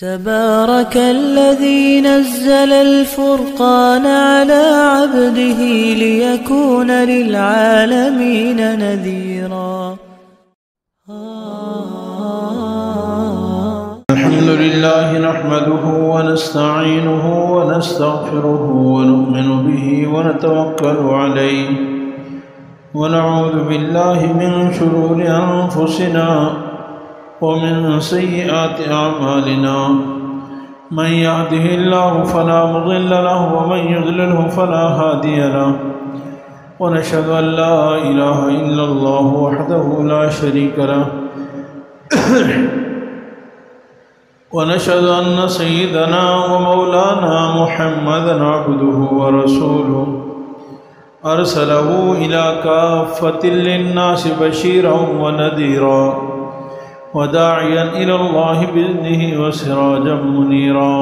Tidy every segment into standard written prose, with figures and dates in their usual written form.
تبارك الذي نزل الفرقان على عبده ليكون للعالمين نذيرا. الحمد لله نحمده ونستعينه ونستغفره ونؤمن به ونتوكل عليه ونعوذ بالله من شرور أنفسنا ومن سيئات أعمالنا. من يهده الله فلا مضل له ومن يضلله فلا هادي له. ونشهد أن لا إله إلا الله وحده لا شريك له ونشهد أن سيدنا ومولانا محمدا عبده ورسوله أرسله إلى كافة للناس بشيرا ونذيرا وداعيا إلى الله بإذنه وسراجا منيرا.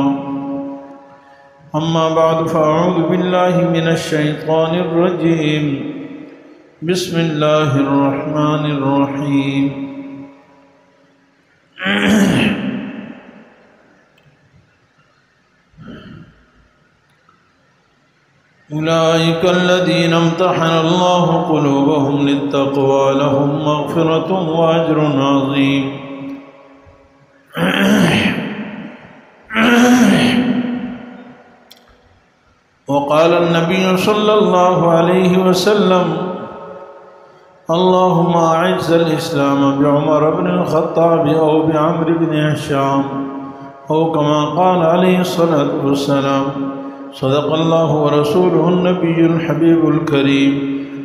أما بعد فأعوذ بالله من الشيطان الرجيم. بسم الله الرحمن الرحيم. أولئك الذين امتحن الله قلوبهم للتقوى لهم مغفرة وأجر عظيم. وقال النبي صلى الله عليه وسلم اللهم أعز الإسلام بعمر بن الخطاب أو بعمرو بن هشام أو كما قال عليه الصلاة والسلام. صدق الله ورسوله النبي الحبيب الكريم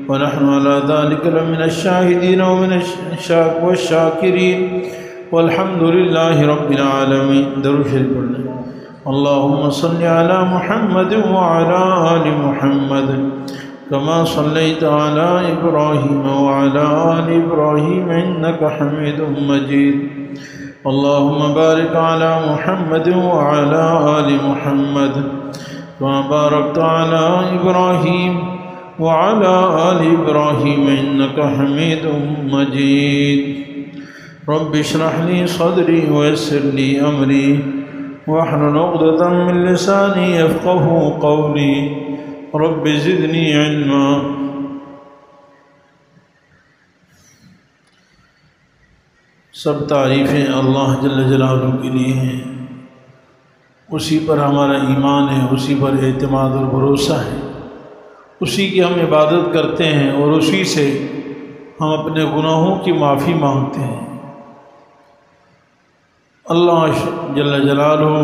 ونحن على ذلك لمن الشاهدين والشاكرين والحمد لله رب العالمين. درود شریف پڑھیں. اللهم صل على محمد وعلى آل محمد كما صليت على إبراهيم وعلى آل إبراهيم إنك حميد مجيد. اللهم بارك على محمد وعلى آل محمد كما باركت على إبراهيم وعلى آل إبراهيم إنك حميد مجيد. رب اشرح لي صدري ويسر لي أمري واحلل عقدة من لساني يفقهوا قولي. رب زدني علما. سب تعریفیں اللہ جل جلالہ کے لیے ہیں. اسی پر ہمارا ایمان ہے، اسی پر اعتماد اور بھروسہ ہے. اسی کی ہم عبادت کرتے ہیں اور اسی سے ہم اپنے گناہوں کی معافی مانگتے ہیں. اللہ جل جلالہ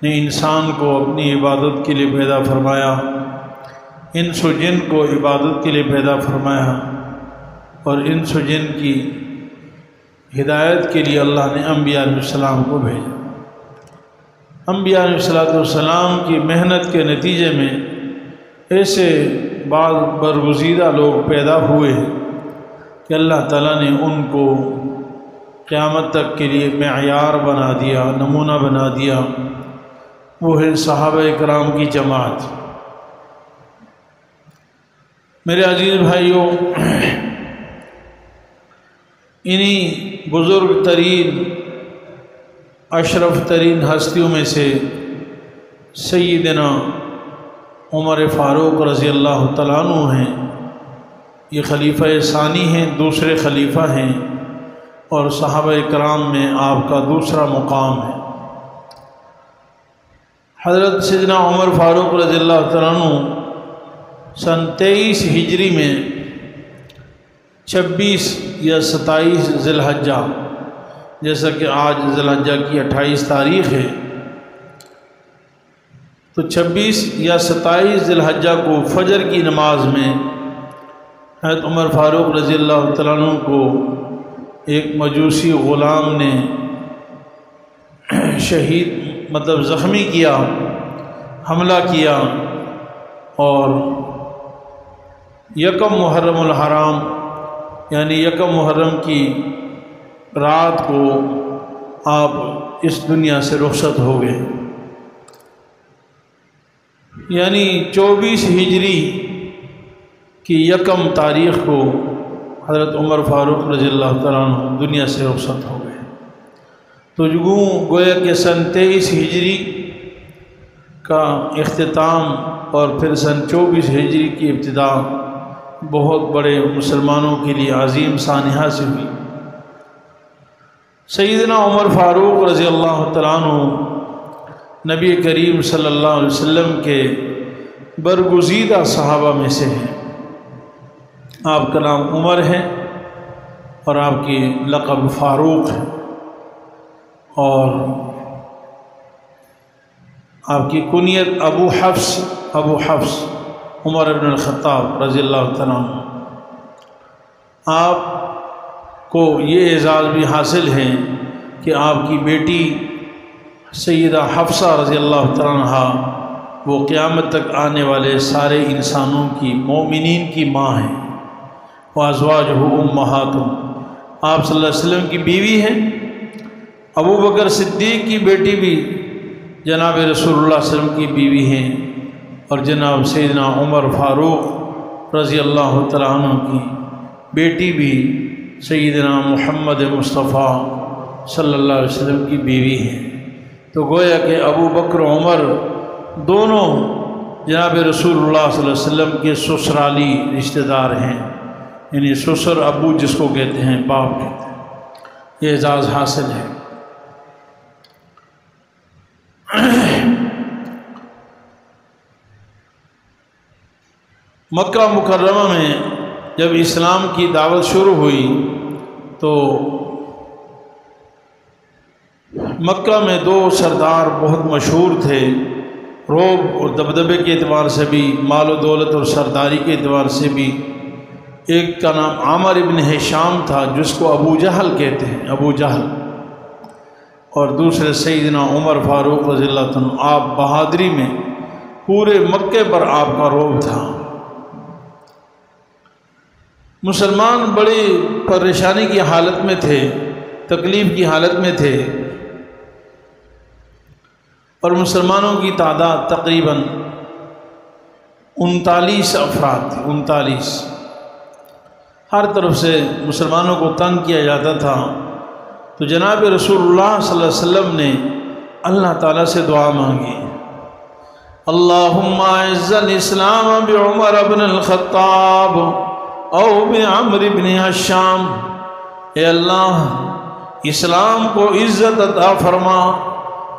نے انسان کو اپنی عبادت کے لیے پیدا فرمایا، انس و جن کو عبادت کے لیے پیدا فرمایا، اور انس و جن کی ہدایت کے لیے اللہ نے انبیاء علیہ السلام کو بھیجا. انبیاء علیہ السلام کی محنت کے نتیجے میں ایسے بعض برگزیدہ لوگ پیدا ہوئے کہ اللہ تعالیٰ نے ان کو قیامت تک کے لیے معیار بنا دیا، نمونہ بنا دیا. وہ ہے صحابہ کرام کی جماعت. میرے عزیز بھائیوں، انہی بزرگ ترین اشرف ترین ہستیوں میں سے سیدنا عمر فاروق رضی اللہ تعالیٰ عنہ ہیں. یہ خلیفہ ثانی ہیں، دوسرے خلیفہ ہیں، اور صحابہ کرام میں آپ کا دوسرا مقام ہے. حضرت سیدنا عمر فاروق رضی اللہ تعالیٰ عنہ سن 23 ہجری میں 26 یا 27 ذی الحجہ، جیسا کہ آج ذی الحجہ کی 28 تاریخ ہے، تو 26 یا 27 ذی الحجہ کو فجر کی نماز میں حضرت عمر فاروق رضی اللہ تعالیٰ عنہ کو ایک مجوسی غلام نے شہید زخمی کیا، حملہ کیا، اور یکم محرم الحرام یعنی یکم محرم کی رات کو آپ اس دنیا سے رخصت ہو گئے. یعنی 24 ہجری کی یکم تاریخ کو حضرت عمر فاروق رضی اللہ تعالیٰ عنہ دنیا سے رخصت ہو گئے. تو گویا کہ سن 23 ہجری کا اختتام اور پھر سن 24 ہجری کی ابتدا بہت بڑے مسلمانوں کے لیے عظیم سانحہ سے ہوئی۔ سیدنا عمر فاروق رضی اللہ تعالیٰ عنہ نبی کریم صلی اللہ علیہ وسلم کے برگزیدہ صحابہ میں سے ہیں۔ آپ کا نام عمر ہے اور آپ کی لقب فاروق ہے، اور آپ کی کنیت ابو حفص عمر بن الخطاب رضی اللہ تعالیٰ عنہ۔ آپ کو یہ اعزاز بھی حاصل ہے کہ آپ کی بیٹی سیدہ حفصہ رضی اللہ تعالیٰ عنہ وہ قیامت تک آنے والے سارے انسانوں کی، مومنین کی ماں ہیں۔ وازواجہ امہاتہم، آپ صلی اللہ علیہ وسلم کی بیوی ہیں۔ ابو بکر صدیق کی بیٹی بھی جناب رسول اللہ صلی اللہ علیہ وسلم کی بیوی ہیں، اور جناب سیدنا عمر فاروق رضی اللہ تعالیٰ عنہ کی بیٹی بھی سیدنا محمد مصطفیٰ صلی اللہ علیہ وسلم کی بیوی ہیں۔ تو گویا کہ ابو بکر عمر دونوں جناب رسول اللہ صلی اللہ علیہ وسلم کے سسرالی رشتہ دار ہیں، یعنی سسر ابو جس کو کہتے ہیں، باپ کہتے ہیں۔ یہ اعزاز حاصل ہے۔ مکہ مکرمہ میں جب اسلام کی دعوت شروع ہوئی تو مکہ میں 2 سردار بہت مشہور تھے، روب اور دبدبے کے اعتبار سے بھی، مال و دولت اور سرداری کے اعتبار سے بھی۔ ایک کا نام عامر ابن ہشام تھا جس کو ابو جہل کہتے ہیں، ابو جہل، اور دوسرے سیدنا عمر فاروق رضی اللہ تعالیٰ عنہ۔ آپ بہادری میں پورے مکے پر آپ کا روب تھا۔ مسلمان بڑی پریشانی کی حالت میں تھے، تکلیف کی حالت میں تھے، اور مسلمانوں کی تعداد تقریباً 39 افراد تھی، 39۔ ہر طرف سے مسلمانوں کو تنگ کیا جاتا تھا۔ تو جناب رسول اللہ صلی اللہ علیہ وسلم نے اللہ تعالیٰ سے دعا مانگی، اللہم اعز الاسلام بعمر بن الخطاب او بعمر بن ہشام، اے اللہ اسلام کو عزت عطا فرما،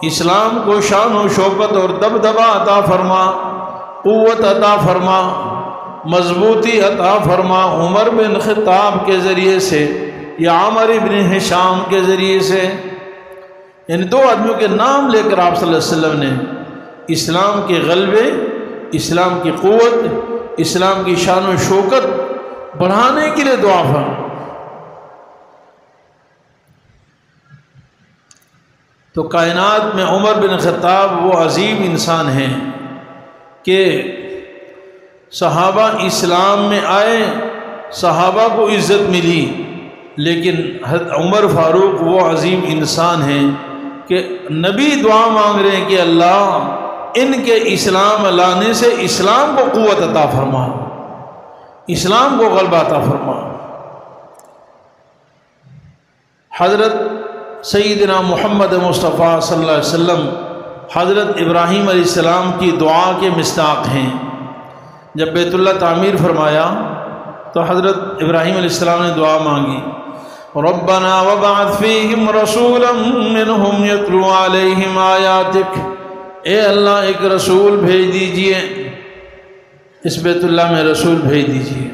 اسلام کو شان و شوکت اور دبدبہ عطا فرما، قوت عطا فرما، مضبوطی عطا فرما، عمر بن خطاب کے ذریعے سے یا عمر بن ہشام کے ذریعے سے۔ یعنی 2 آدمیوں کے نام لے کر آپ صلی اللہ علیہ وسلم نے اسلام کے غلبے، اسلام کی قوت، اسلام کی شان و شوکت بڑھانے کے لیے دعا فرمائی۔ تو کائنات میں عمر بن خطاب وہ عظیم انسان ہیں کہ صحابہ اسلام میں آئے، صحابہ کو عزت ملی، لیکن حضرت عمر فاروق وہ عظیم انسان ہیں کہ نبی دعا مانگ رہے ہیں کہ اللہ ان کے اسلام لانے سے اسلام کو قوت عطا فرما، اسلام کو غلبہ عطا فرما۔ حضرت سیدنا محمد مصطفیٰ صلی اللہ علیہ وسلم حضرت ابراہیم علیہ السلام کی دعا کے مصداق ہیں۔ جب بیت اللہ تعمیر فرمایا تو حضرت ابراہیم علیہ السلام نے دعا مانگی، ربنا وابعث فیہم رسولا منہم یتلو علیہم آیاتک، اے اللہ ایک رسول بھیج دیجئے، اس بیت اللہ میں رسول بھیج دیجئے۔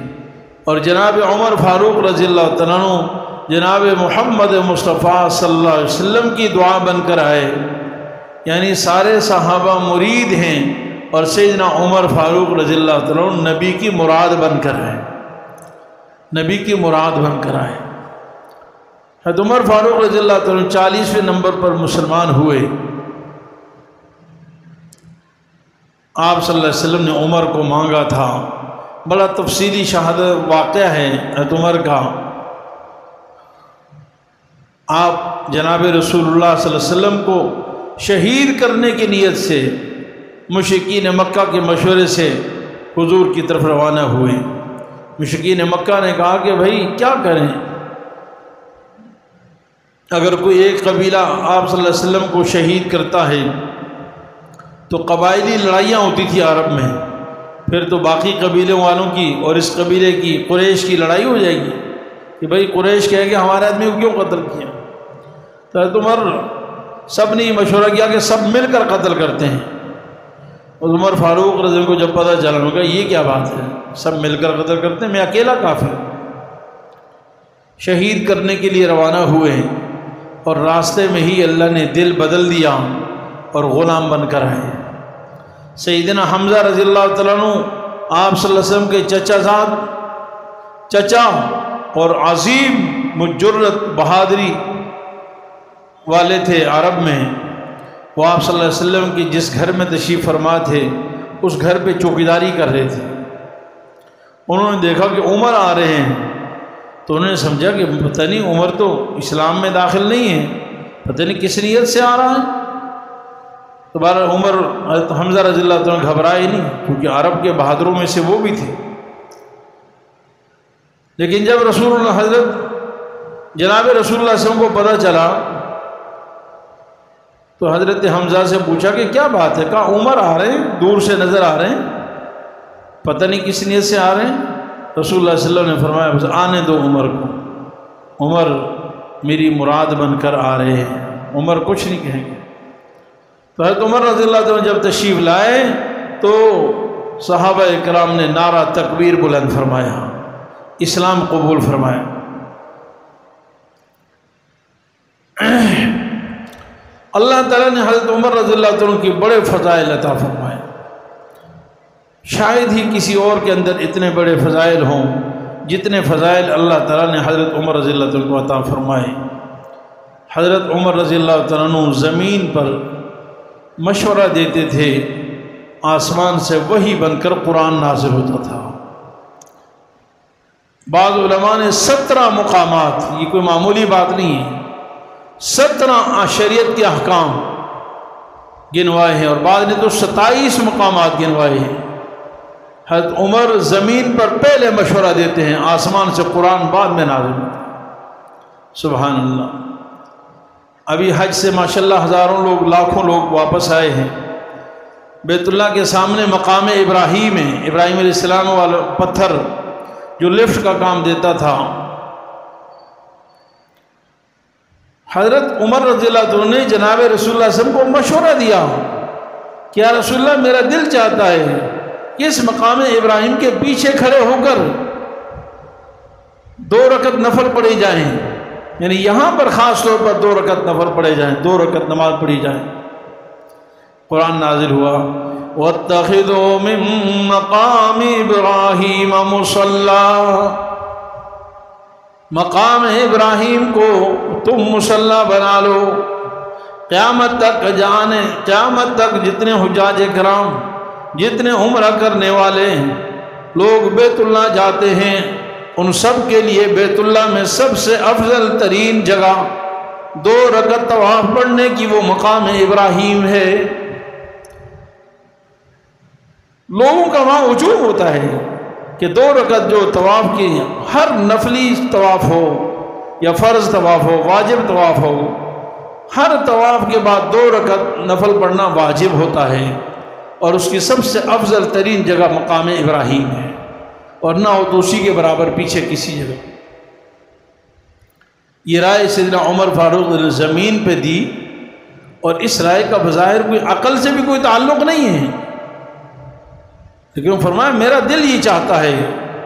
اور جناب عمر فاروق رضی اللہ تعالیٰ عنہ جناب محمد مصطفیٰ صلی اللہ علیہ وسلم کی دعا بن کر آئے، یعنی سارے صحابہ مرید ہیں اور سیدنا عمر فاروق رضی اللہ تعالیٰ عنہ نبی کی مراد بن کر آئے، نبی کی مراد بن کر آئے۔ حضرت عمر فاروق رضی اللہ تعالیٰ عنہ 40ویں نمبر پر مسلمان ہوئے۔ آپ صلی اللہ علیہ وسلم نے عمر کو مانگا تھا، بڑا تفصیلی شہادت واقعہ ہے حضرت عمر کا۔ آپ جناب رسول اللہ صلی اللہ علیہ وسلم کو شہید کرنے کی نیت سے مشرکین مکہ کے مشورے سے حضور کی طرف روانہ ہوئے۔ مشرکین مکہ نے کہا کہ بھائی کیا کریں، اگر کوئی ایک قبیلہ آپ صلی اللہ علیہ وسلم کو شہید کرتا ہے تو قبائلی لڑائیاں ہوتی تھی عرب میں، پھر تو باقی قبیلوں والوں کی اور اس قبیلے کی قریش کی لڑائی ہو جائے گی کہ بھائی قریش کہے کہ ہمارے آدمی کو کیوں قتل کیا؟ تو حضرت عمر سب نے مشورہ کیا کہ سب مل کر قتل کرتے ہیں، اور عمر فاروق رضی اللہ عنہ کو جب پتہ چلا انہوں نے کہا یہ کیا بات ہے، سب مل کر قتل کرتے ہیں، میں اکیلا کافی ہوں۔ شہید کرنے کے لیے روانہ ہوئے اور راستے میں ہی اللہ نے دل بدل دیا اور غلام بن کر آئے۔ سیدنا حمزہ رضی اللہ تعالیٰ عنہ آپ صلی اللہ علیہ وسلم کے چچا اور عظیم مجرت بہادری والے تھے عرب میں، وہ آپ صلی اللہ علیہ وسلم کی جس گھر میں تشریف فرما تھے اس گھر پہ چوکیداری کر رہے تھے۔ انہوں نے دیکھا کہ عمر آ رہے ہیں تو انہوں نے سمجھا کہ پتہ نہیں عمر تو اسلام میں داخل نہیں ہے، پتہ نہیں کس نیت سے آ رہا ہے۔ تو بہرحال عمر حمزہ رضی اللہ عنہ گھبرائے نہیں، کیونکہ عرب کے بہادروں میں سے وہ بھی تھے۔ لیکن جب رسول اللہ جناب رسول اللہ صلی اللہ علیہ وسلم کو پتہ چلا تو حضرت حمزہ سے پوچھا کہ کیا بات ہے؟ کہا عمر آ رہے ہیں، دور سے نظر آ رہے ہیں، پتہ نہیں کس نیت سے آ رہے ہیں۔ رسول اللہ صلی اللہ علیہ وسلم نے فرمایا بس آنے دو عمر کو، عمر میری مراد بن کر آ رہے ہیں، عمر کچھ نہیں کہیں گے۔ تو حضرت عمر رضی اللہ عنہ جب تشریف لائے تو صحابہ کرام نے نعرہ تکبیر بلند فرمایا، اسلام قبول فرمایا۔ اللہ تعالیٰ نے حضرت عمر رضی اللہ عنہ کی بڑے فضائل عطا فرمائے، شاید ہی کسی اور کے اندر اتنے بڑے فضائل ہوں جتنے فضائل اللہ تعالیٰ نے حضرت عمر رضی اللہ عنہ کو عطا فرمائے۔ حضرت عمر رضی اللہ عنہ زمین پر مشورہ دیتے تھے، آسمان سے وحی بن کر قرآن نازل ہوتا تھا۔ بعض علماء نے 17 مقامات، یہ کوئی معمولی بات نہیں ہے، 17 شریعت کے احکام گنوائے ہیں، اور بعض نے تو 27 مقامات گنوائے ہیں۔ حضرت عمر زمین پر پہلے مشورہ دیتے ہیں، آسمان سے قرآن بعد میں نازل ہوتا ہے۔ سبحان اللہ۔ ابھی حج سے ماشاءاللہ ہزاروں لوگ، لاکھوں لوگ واپس آئے ہیں۔ بیت اللہ کے سامنے مقام ابراہیم ہے، ابراہیم علیہ السلام والا پتھر جو لفٹ کا کام دیتا تھا۔ حضرت عمر رضی اللہ عنہ نے جناب رسول اللہ صلی اللہ علیہ وسلم کو مشورہ دیا کہ یا رسول اللہ میرا دل چاہتا ہے کہ اس مقام ابراہیم کے پیچھے کھڑے ہو کر 2 رکعت نفل پڑھی جائیں، یعنی یہاں پر خاص طور پر 2 رکعت نفل پڑھے جائیں، 2 رکعت نماز پڑھی جائیں۔ قرآن نازل ہوا وَاتَّخِذُوا مِن مَّقَامِ إِبْرَاهِيمَ مُصَلًّى، مقام ابراہیم کو تم مصلی بنا لو، قیامت تک جتنے حجاج کرام، جتنے عمرہ کرنے والے لوگ بیت اللہ جاتے ہیں، ان سب کے لیے بیت اللہ میں سب سے افضل ترین جگہ 2 رکعت طواف پڑھنے کی وہ مقام ابراہیم ہے۔ لوگوں کا وہاں ہجوم ہوتا ہے کہ 2 رکعت جو طواف کی، ہر نفلی طواف ہو یا فرض طواف ہو، واجب طواف ہو، ہر طواف کے بعد 2 رکعت نفل پڑھنا واجب ہوتا ہے، اور اس کی سب سے افضل ترین جگہ مقام ابراہیم ہے، اور نہ ہو تو اسی کے برابر پیچھے کسی جگہ۔ یہ رائے سیدنا عمر فاروق نے زمین پہ دی، اور اس رائے کا بظاہر کوئی عقل سے بھی کوئی تعلق نہیں ہے، لیکن فرمایا میرا دل یہ چاہتا ہے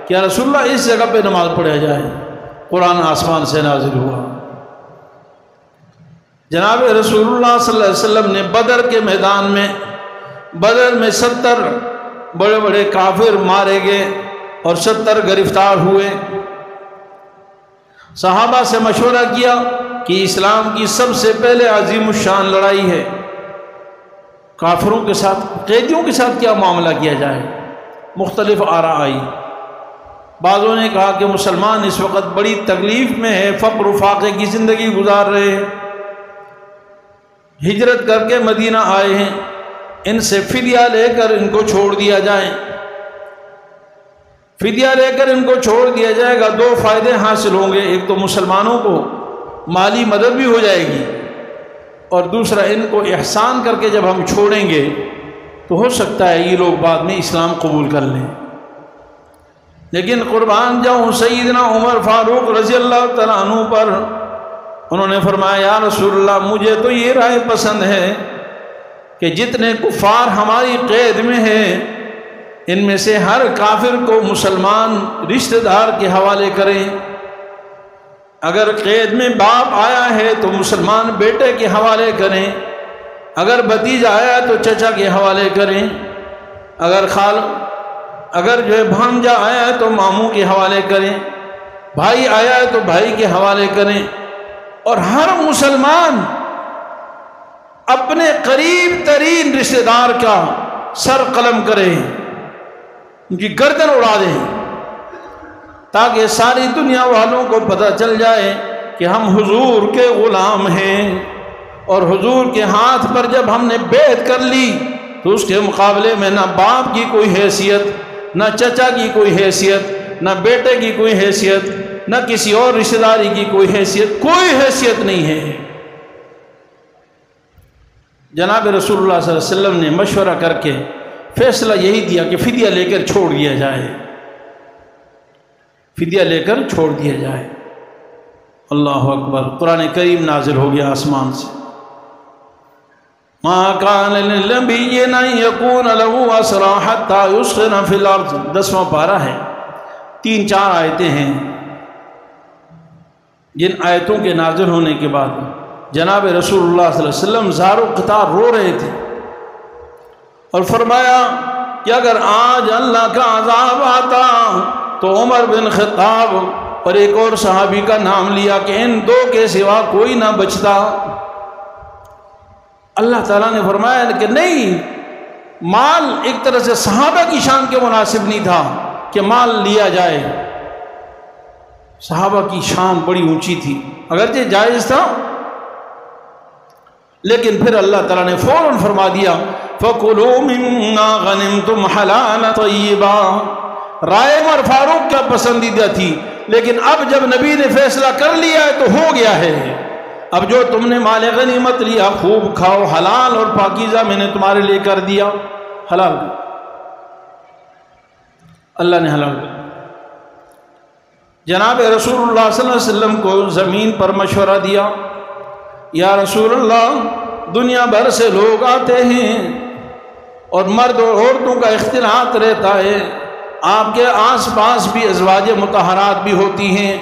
کہ یا رسول اللہ اس جگہ پہ نماز پڑھا جائے۔ قرآن آسمان سے نازل ہوا۔ جناب رسول اللہ صلی اللہ علیہ وسلم نے بدر کے میدان میں، بدر میں 70 بڑے بڑے کافر مارے گئے اور 70 گرفتار ہوئے۔ صحابہ سے مشورہ کیا کہ اسلام کی سب سے پہلے عظیم الشان لڑائی ہے، کافروں کے ساتھ، قیدیوں کے ساتھ کیا معاملہ کیا جائے۔ مختلف آراء آئی۔ بعضوں نے کہا کہ مسلمان اس وقت بڑی تکلیف میں ہے، فقر و فاقے کی زندگی گزار رہے ہیں، ہجرت کر کے مدینہ آئے ہیں، ان سے فدیہ لے کر ان کو چھوڑ دیا جائے۔ فدیہ لے کر ان کو چھوڑ دیا جائے گا، 2 فائدے حاصل ہوں گے، ایک تو مسلمانوں کو مالی مدد بھی ہو جائے گی، اور دوسرا ان کو احسان کر کے جب ہم چھوڑیں گے تو ہو سکتا ہے یہ لوگ بعد میں اسلام قبول کر لیں۔ لیکن قربان جاؤں سیدنا عمر فاروق رضی اللہ تعالیٰ عنہ پر، انہوں نے فرمایا یا رسول اللہ مجھے تو یہ رائے پسند ہے کہ جتنے کفار ہماری قید میں ہیں ان میں سے ہر کافر کو مسلمان رشتہ دار کے حوالے کریں، اگر قید میں باپ آیا ہے تو مسلمان بیٹے کے حوالے کریں، اگر بھتیجا آیا تو چچا کے حوالے کریں، اگر جو ہے بھانجا آیا ہے تو ماموں کے حوالے کریں، بھائی آیا ہے تو بھائی کے حوالے کریں، اور ہر مسلمان اپنے قریب ترین رشتہ دار کا سر قلم کرے، ان کی گردن اڑا دیں، تاکہ ساری دنیا والوں کو پتہ چل جائے کہ ہم حضور کے غلام ہیں، اور حضور کے ہاتھ پر جب ہم نے بیعت کر لی تو اس کے مقابلے میں نہ باپ کی کوئی حیثیت، نہ چچا کی کوئی حیثیت، نہ بیٹے کی کوئی حیثیت، نہ کسی اور رشتہ داری کی کوئی حیثیت نہیں ہے۔ جناب رسول اللہ صلی اللہ علیہ وسلم نے مشورہ کر کے فیصلہ یہی دیا کہ فدیہ لے کر چھوڑ دیا جائے، فدیہ لے کر چھوڑ دیا جائے۔ اللہ اکبر، قرآن کریم نازل ہو گیا آسمان سے، ما کان للنبی ان یکون له اسری حتی یسخن فی الارض، 10واں پارہ ہے، 3-4 آیتیں ہیں جن آیتوں کے نازل ہونے کے بعد جناب رسول اللہ صلی اللہ علیہ وسلم زار و قطار رو رہے تھے، اور فرمایا کہ اگر آج اللہ کا عذاب آتا تو عمر بن خطاب اور ایک اور صحابی کا نام لیا کہ ان دو کے سوا کوئی نہ بچتا۔ اللہ تعالیٰ نے فرمایا کہ نہیں، مال ایک طرح سے صحابہ کی شان کے مناسب نہیں تھا کہ مال لیا جائے، صحابہ کی شان بڑی اونچی تھی، اگرچہ جائز تھا، لیکن پھر اللہ تعالیٰ نے فوراً فرما دیا فَكُلُوا مِمَّا غَنِمْتُمْ حَلَالًا طَيِّبًا۔ رائے عمر فاروق کا پسندیدہ تھی، لیکن اب جب نبی نے فیصلہ کر لیا ہے تو ہو گیا ہے، اب جو تم نے مال غنیمت لیا خوب کھاؤ، حلال اور پاکیزہ میں نے تمہارے لیے کر دیا، حلال اللہ نے حلال کر۔ جناب رسول اللہ صلی اللہ علیہ وسلم کو زمین پر مشورہ دیا، یا رسول اللہ دنیا بھر سے لوگ آتے ہیں اور مرد اور عورتوں کا اختلاط رہتا ہے، آپ کے آس پاس بھی ازواج مطہرات بھی ہوتی ہیں،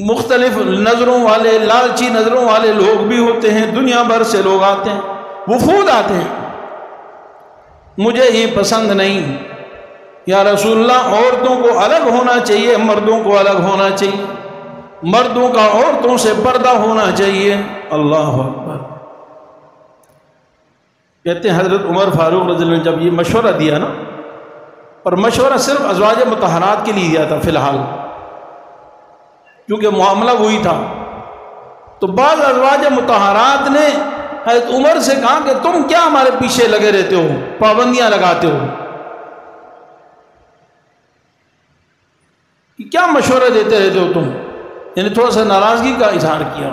مختلف نظروں والے، لالچی نظروں والے لوگ بھی ہوتے ہیں، دنیا بھر سے لوگ آتے ہیں، وفود آتے ہیں، مجھے یہ پسند نہیں، یا رسول اللہ عورتوں کو الگ ہونا چاہیے، مردوں کو الگ ہونا چاہیے، مردوں کا عورتوں سے پردہ ہونا چاہیے۔ اللہ اکبر۔ کہتے ہیں حضرت عمر فاروق رضی اللہ عنہ نے جب یہ مشورہ دیا نا، اور مشورہ صرف ازواج مطہرات کے لیے دیا تھا فی الحال، کیونکہ معاملہ وہی تھا، تو بعض ازواج مطہرات نے حضرت عمر سے کہا کہ تم کیا ہمارے پیچھے لگے رہتے ہو، پابندیاں لگاتے ہو، کیا مشورہ دیتے رہتے ہو تم، یعنی تھوڑا سا ناراضگی کا اظہار کیا۔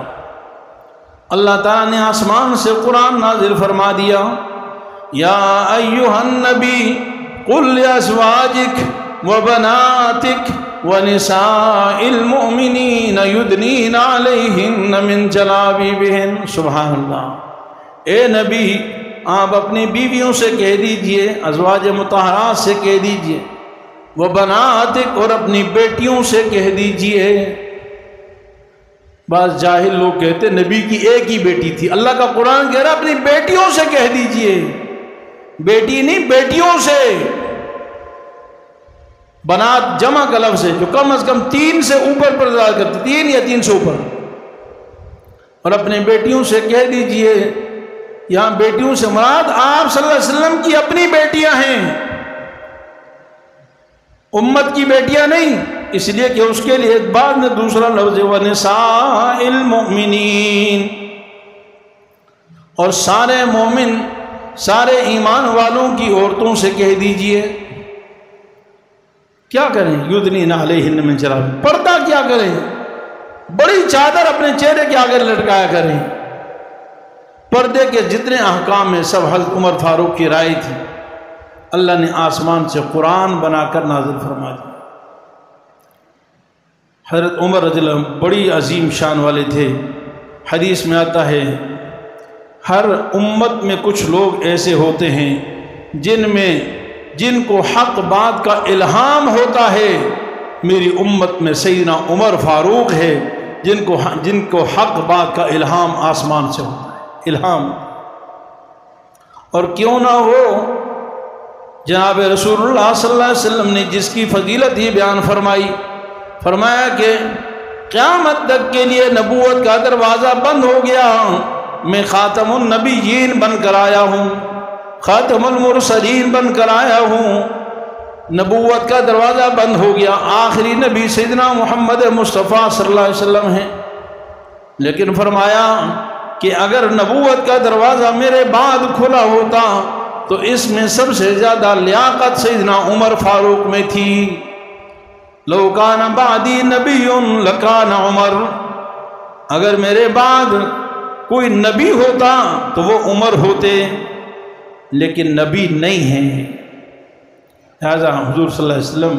اللہ تعالیٰ نے آسمان سے قرآن نازل فرما دیا، یا ایھا النبی قل لازواجک وبناتک ونساء المؤمنین یدنین علیہن من جلابیبہن۔ سبحان اللہ۔ اے نبی آپ اپنی بیویوں سے کہہ دیجئے، ازواج مطہرات سے کہہ دیجئے، وبناتک اور اپنی بیٹیوں سے کہہ دیجئے۔ بعض جاہل لوگ کہتے نبی کی ایک ہی بیٹی تھی، اللہ کا قرآن کہہ رہا اپنی بیٹیوں سے کہہ دیجئے، بیٹی نہیں بیٹیوں سے۔ بنات جمع کا لفظ ہے جو کم از کم 3 سے اوپر پردہ کرتی، 3 یا 3 سے اوپر، اور اپنے بیٹیوں سے کہہ دیجئے۔ یہاں بیٹیوں سے مراد آپ صلی اللہ علیہ وسلم کی اپنی بیٹیاں ہیں، امت کی بیٹیاں نہیں، اس لیے کہ اس کے لیے بعد میں دوسرا لفظ ہے وَنِسَاءِ الْمُؤْمِنِينَ، اور سارے مومن، سارے ایمان والوں کی عورتوں سے کہہ دیجئے کیا کریں، یدنین علیہن من جلابیبہن، پردہ کیا کریں، بڑی چادر اپنے چہرے کے آگے لٹکایا کریں. پردے کے جتنے احکام میں سب حضرت عمر فاروق کی رائے تھی. اللہ نے آسمان سے قرآن بنا کر نازل فرما دیا. حضرت عمر رضی اللہ عنہ بڑی عظیم شان والے تھے. حدیث میں آتا ہے ہر امت میں کچھ لوگ ایسے ہوتے ہیں جن کو حق بات کا الہام ہوتا ہے. میری امت میں سیدنا عمر فاروق ہے جن کو حق بات کا الہام آسمان سے ہوتا ہے. الہام. اور کیوں نہ ہو، جناب رسول اللہ صلی اللہ علیہ وسلم نے جس کی فضیلت ہی بیان فرمایا کہ قیامت تک کے لیے نبوت کا دروازہ بند ہو گیا. میں خاتم النبیین بن کر آیا ہوں، خاتم المرسلین بن کر آیا ہوں. نبوت کا دروازہ بند ہو گیا. آخری نبی سیدنا محمد مصطفیٰ صلی اللہ علیہ وسلم ہیں. لیکن فرمایا کہ اگر نبوت کا دروازہ میرے بعد کھلا ہوتا تو اس میں سب سے زیادہ لیاقت سیدنا عمر فاروق میں تھی. لو کان بعدی نبی لکان عمر. اگر میرے بعد کوئی نبی ہوتا تو وہ عمر ہوتے، لیکن نبی نہیں ہیں. لہذا حضور صلی اللہ علیہ وسلم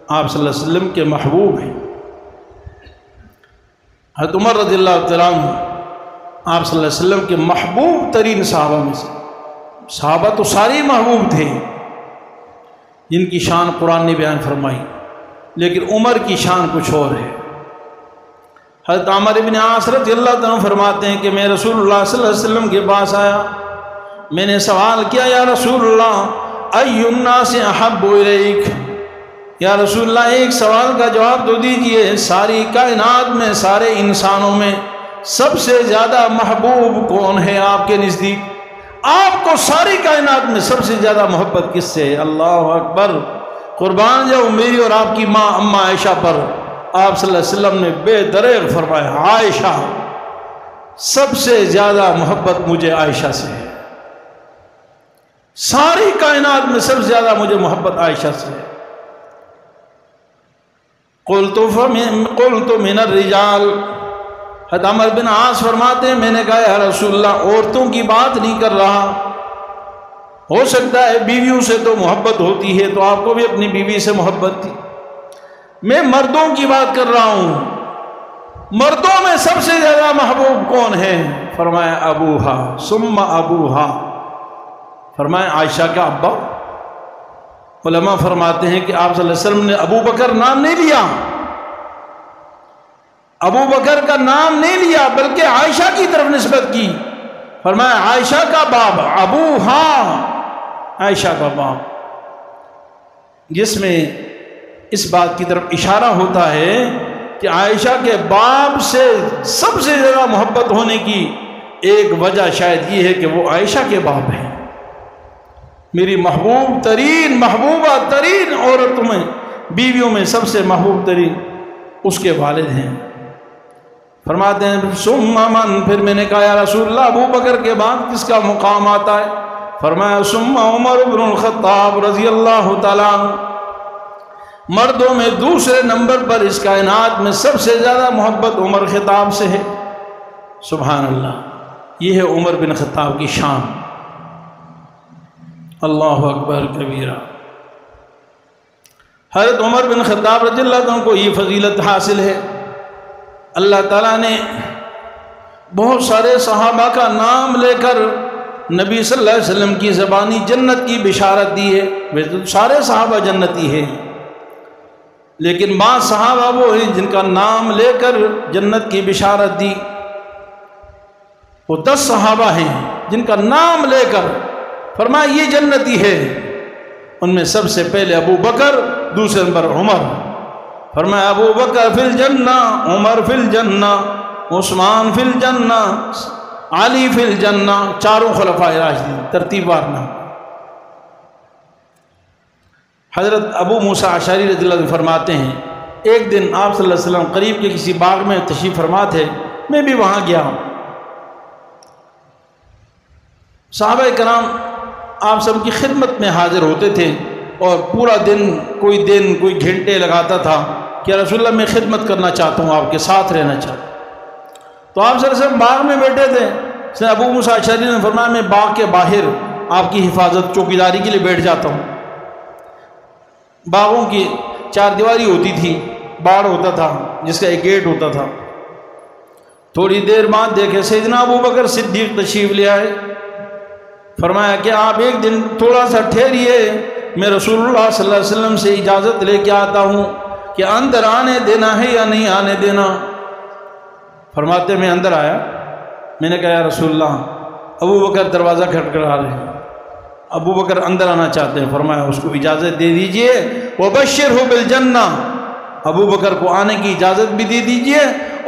آپ صلی اللہ علیہ وسلم کے محبوب ہیں. حضرت عمر رضی اللہ تعالیٰ عنہ آپ صلی اللہ علیہ وسلم کے محبوب ترین صحابہ میں سے. صحابہ تو سارے محبوب تھے جن کی شان قرآن نے بیان فرمائی، لیکن عمر کی شان کچھ اور ہے. حضرت عمر بن عاص رضی اللہ عنہ فرماتے ہیں کہ میں رسول اللہ صلی اللہ علیہ وسلم کے پاس آیا. میں نے سوال کیا، یا رسول اللہ ای الناس احب الیک. یا رسول اللہ ایک سوال کا جواب تو دیجئے، ساری کائنات میں، سارے انسانوں میں سب سے زیادہ محبوب کون ہے آپ کے نزدیک؟ آپ کو ساری کائنات میں سب سے زیادہ محبت کس سے؟ اللہ اکبر. قربان جاؤں میری اور آپ کی ماں اماں عائشہ پر. آپ صلی اللہ علیہ وسلم نے بے دریغ فرمایا، عائشہ، سب سے زیادہ محبت مجھے عائشہ سے ہے. ساری کائنات میں سب سے زیادہ مجھے محبت عائشہ سے ہے. قلت من الرجال. حضرت عمر بن عاص فرماتے ہیں میں نے کہا یا رسول اللہ عورتوں کی بات نہیں کر رہا. ہو سکتا ہے بیویوں سے تو محبت ہوتی ہے، تو آپ کو بھی اپنی بیوی سے محبت تھی. میں مردوں کی بات کر رہا ہوں. مردوں میں سب سے زیادہ محبوب کون ہے؟ فرمایا ابوہا ثم ابوہا. فرمایا عائشہ کا ابا. علماء فرماتے ہیں کہ آپ صلی اللہ علیہ وسلم نے ابو بکر نام نہیں لیا، ابو بکر کا نام نہیں لیا، بلکہ عائشہ کی طرف نسبت کی. فرمایا عائشہ کا باپ ابوہا، عائشہ کا باپ، جس میں اس بات کی طرف اشارہ ہوتا ہے کہ عائشہ کے باپ سے سب سے زیادہ محبت ہونے کی ایک وجہ شاید یہ ہے کہ وہ عائشہ کے باپ ہیں. میری محبوب ترین، محبوبہ ترین عورتوں میں، بیویوں میں سب سے محبوب ترین اس کے والد ہیں. فرماتے ہیں ثم من. پھر میں نے کہا یا رسول اللہ ابو بکر کے بعد کس کا مقام آتا ہے؟ فرمایا ثم عمر بن الخطاب رضی اللہ تعالیٰ عنہ. مردوں میں دوسرے نمبر پر اس کائنات میں سب سے زیادہ محبت عمر خطاب سے ہے. سبحان اللہ. یہ ہے عمر بن خطاب کی شان. اللہ اکبر کبیرہ. حضرت عمر بن خطاب رضی اللہ عنہ کو یہ فضیلت حاصل ہے. اللہ تعالیٰ نے بہت سارے صحابہ کا نام لے کر نبی صلی اللہ علیہ وسلم کی زبانی جنت کی بشارت دی ہے. ویسے تو سارے صحابہ جنتی ہیں، لیکن بعض صحابہ وہ ہیں جن کا نام لے کر جنت کی بشارت دی. وہ 10 صحابہ ہیں جن کا نام لے کر فرمایا یہ جنتی ہے. ان میں سب سے پہلے ابو بکر، دوسرے نمبر عمر. فرمایا ابو بکر فی الجنہ، عمر فی الجنہ، عثمان فی الجنہ، علی فی الجنہ. چاروں خلفائے راشدین ترتیب وار نام. حضرت ابو موسیٰ اشعری رضی اللہ عنہ فرماتے ہیں ایک دن آپ صلی اللہ علیہ وسلم قریب کے کسی باغ میں تشریف فرما تھے. میں بھی وہاں گیا. صحابہ کرام آپ سب کی خدمت میں حاضر ہوتے تھے اور پورا دن کوئی گھنٹے لگاتا تھا کہ رسول اللہ میں خدمت کرنا چاہتا ہوں، آپ کے ساتھ رہنا چاہتا ہوں۔ تو آپ صلی اللہ علیہ وسلم باغ میں بیٹھے تھے، ابو موسیٰ اشعری نے فرمایا میں باغ کے باہر آپ کی حفاظت چوکیداری کے لیے بیٹھ جاتا ہوں۔ باغوں کی چار دیواری ہوتی تھی، باڑ ہوتا تھا جس کا ایک گیٹ ہوتا تھا۔ تھوڑی دیر بعد دیکھے سیدنا ابو بکر صدیق تشریف لے آئے، فرمایا کہ آپ ایک دن تھوڑا سا ٹھہریے، میں رسول اللہ صلی اللہ علیہ وسلم سے اجازت لے کے آتا ہوں کہ اندر آنے دینا ہے یا نہیں آنے دینا۔ فرماتے میں اندر آیا، میں نے کہا یا رسول اللہ، ابو بکر دروازہ کھٹکھٹا رہے ہیں، ابو بکر اندر آنا چاہتے ہیں۔ فرمایا اس کو اجازت دے دیجئے، وَبَشِّرْهُ بِالْجَنَّةِ، ابو بکر کو آنے کی اجازت بھی دے دیجئے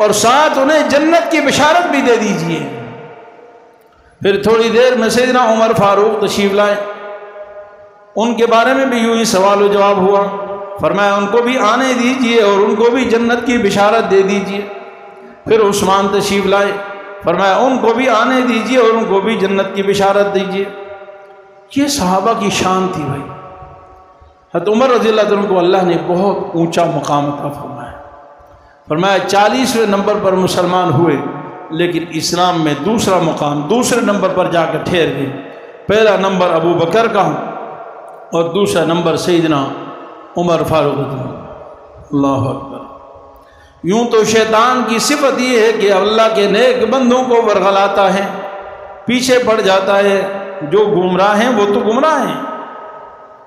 اور ساتھ انہیں جنت کی بشارت بھی دے دیجئے۔ پھر تھوڑی دیر میں سیدنا عمر فاروق تشریف لائے، ان کے بارے میں بھی یوں ہی سوال و جواب ہوا۔ فرمایا ان کو بھی آنے دیجئے اور ان کو بھی جنت کی بشارت دے دیجئے۔ پھر عثمان تشریف لائے، فرمایا ان کو بھی آنے دیجئے اور ان کو بھی جنت کی بشارت دیجئے۔ یہ صحابہ کی شان تھی بھائی۔ حضرت عمر رضی اللہ عنہ کو اللہ نے بہت اونچا مقام عطا فرمایا۔ فرمایا 40ویں نمبر پر مسلمان ہوئے، لیکن اسلام میں دوسرا مقام، دوسرے نمبر پر جا کر ٹھہر گئے۔ پہلا نمبر ابو بکر کا اور دوسرا نمبر سیدنا عمر فاروق رضی اللہ اکبر۔ یوں تو شیطان کی صفت یہ ہے کہ اللہ کے نیک بندوں کو ورغلاتا ہے، پیچھے پڑ جاتا ہے۔ جو گمراہ ہیں وہ تو گمراہ ہیں،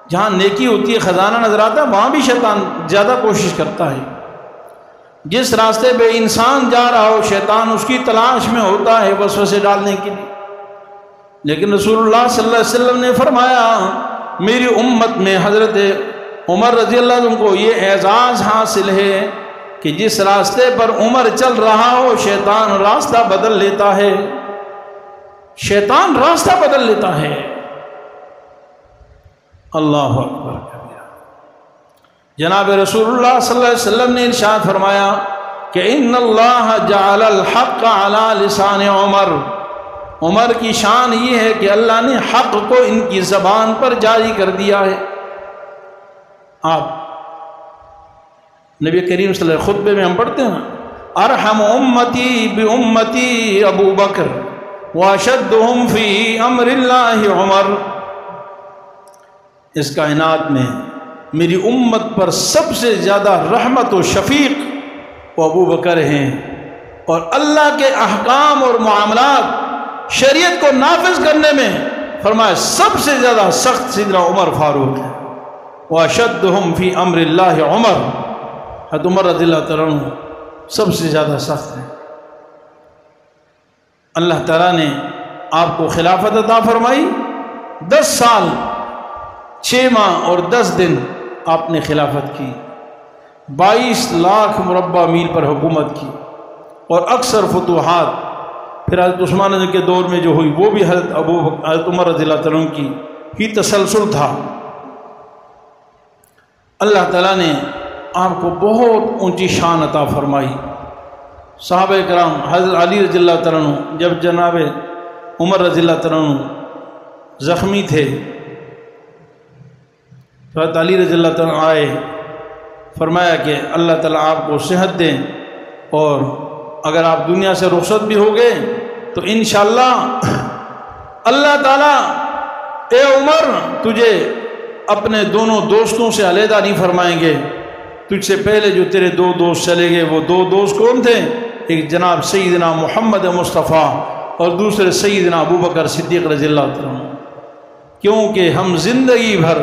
جہاں نیکی ہوتی ہے خزانہ نظر آتا ہے وہاں بھی شیطان زیادہ کوشش کرتا ہے۔ جس راستے پہ انسان جا رہا ہو شیطان اس کی تلاش میں ہوتا ہے وسوسے ڈالنے کے لیے۔ لیکن رسول اللہ صلی اللہ علیہ وسلم نے فرمایا میری امت میں حضرت عمر رضی اللہ عنہ کو یہ اعزاز حاصل ہے کہ جس راستے پر عمر چل رہا ہو شیطان راستہ بدل لیتا ہے، شیطان راستہ بدل لیتا ہے۔ اللہ اکبر کبیرہ۔ جناب رسول اللہ صلی اللہ علیہ وسلم نے ارشاد فرمایا کہ ان اللہ جعل الحق علی لسان عمر، عمر کی شان یہ ہے کہ اللہ نے حق کو ان کی زبان پر جاری کر دیا ہے۔ آپ نبی کریم صلی اللہ علیہ وسلم خطبے میں ہم پڑھتے ہیں ارحم امتی بامتی ابو بکر واشدہم فی امر اللہ عمر، اس کائنات میں میری امت پر سب سے زیادہ رحمت و شفیق وہ ابو بکر ہیں، اور اللہ کے احکام اور معاملات شریعت کو نافذ کرنے میں فرمایا سب سے زیادہ سخت سیدنا عمر فاروق ہے۔ واشدہم فی امر اللہ عمر، حضرت عمر رضی اللہ تعالیٰ عنہ سب سے زیادہ سخت ہیں۔ اللہ تعالیٰ نے آپ کو خلافت عطا فرمائی، 10 سال 6 ماہ اور 10 دن آپ نے خلافت کی، 22 لاکھ مربع میل پر حکومت کی، اور اکثر فتوحات پھر حضرت عثمان کے دور میں جو ہوئی وہ بھی حضرت عمر رضی اللہ عنہ کی ہی تسلسل تھا۔ اللہ تعالیٰ نے آپ کو بہت اونچی شان عطا فرمائی۔ صحابہ کرام حضرت علی رضی اللہ عنہ جب جناب عمر رضی اللہ عنہ زخمی تھے تو حضرت علی رضی اللہ عنہ آئے، فرمایا کہ اللہ تعالیٰ آپ کو صحت دیں، اور اگر آپ دنیا سے رخصت بھی ہو گئے تو انشاءاللہ اللہ تعالیٰ اے عمر تجھے اپنے دونوں دوستوں سے علیحدہ نہیں فرمائیں گے۔ تجھ سے پہلے جو تیرے 2 دوست چلے گئے وہ 2 دوست کون تھے؟ ایک جناب سیدنا محمد مصطفیٰ اور دوسرے سیدنا ابو بکر صدیق رضی اللہ عنہ، کیونکہ ہم زندگی بھر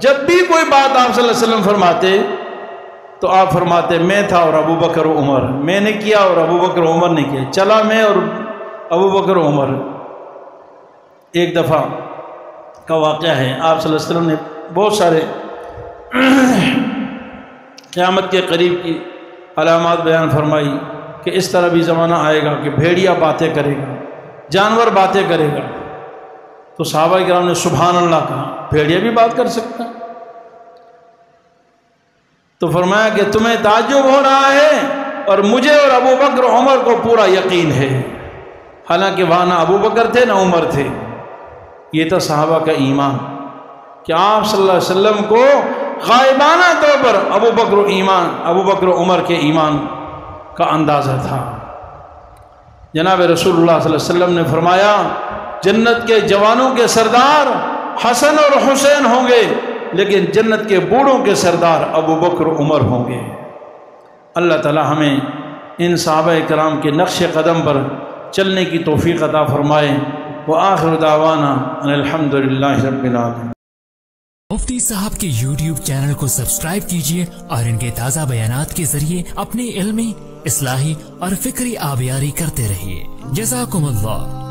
جب بھی کوئی بات آپ صلی اللہ علیہ وسلم فرماتے تو آپ فرماتے میں تھا اور ابو بکر و عمر، میں نے کیا اور ابو بکر و عمر نے کیا، چلا میں اور ابو بکر و عمر۔ ایک دفعہ کا واقعہ ہے، آپ صلی اللہ علیہ وسلم نے بہت سارے قیامت کے قریب کی علامات بیان فرمائی کہ اس طرح بھی زمانہ آئے گا کہ بھیڑیا باتیں کرے گا، جانور باتیں کرے گا۔ تو صحابہ کرام نے سبحان اللہ کہا، بھیڑیا بھی بات کر سکتا ہے؟ تو فرمایا کہ تمہیں تعجب ہو رہا ہے اور مجھے اور ابو بکر عمر کو پورا یقین ہے، حالانکہ وہاں نہ ابو بکر تھے نہ عمر تھے۔ یہ تھا صحابہ کا ایمان کہ آپ صلی اللہ علیہ وسلم کو غائبانہ طور پر ابو بکر و عمر کے ایمان کا اندازہ تھا۔ جناب رسول اللہ صلی اللہ علیہ وسلم نے فرمایا جنت کے جوانوں کے سردار حسن اور حسین ہوں گے، لیکن جنت کے بوڑھوں کے سردار ابو بکر و عمر ہوں گے۔ اللہ تعالی ہمیں ان صحابہ کرام کے نقش قدم پر چلنے کی توفیق عطا فرمائے۔ وآخر دعوانا ان الحمد للہ رب العالمین۔ مفتی صاحب کے یوٹیوب چینل کو سبسکرائب کیجئے اور ان کے تازہ بیانات کے ذریعے اپنی علمی، اصلاحی اور فکری آبیاری کرتے رہیے۔ جزاکم اللہ۔